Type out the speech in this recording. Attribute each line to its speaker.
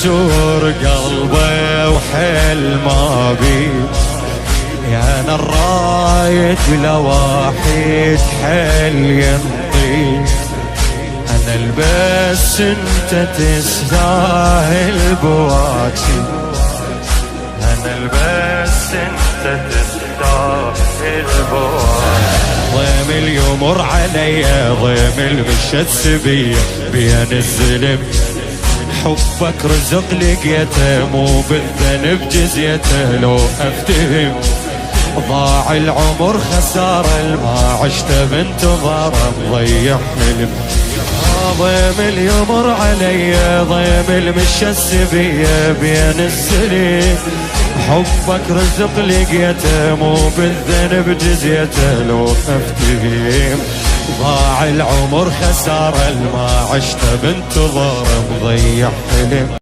Speaker 1: مكسور قلبه وحيل ما بي، يا انا الرايد لواحد حيل ينطي، انا البس انت تستاهل بواكي، انا البس انت تستاهل بواكي. ضيم اليمر علي ضيم المشى السبية بين الزلم، حبك رزق لقيته مو بالذنب جزيته، لو افتهم ضاع العمر خسارة ما عشت بانتظار مضيع حلم. ضيم اليمر علي ضيم المشى السبية بين السنين، حبك رزق لقيته مو بالذنب جزيته، لو افتهم ضاع العمر خسارة ما عشت بانتظار مضيع حلم.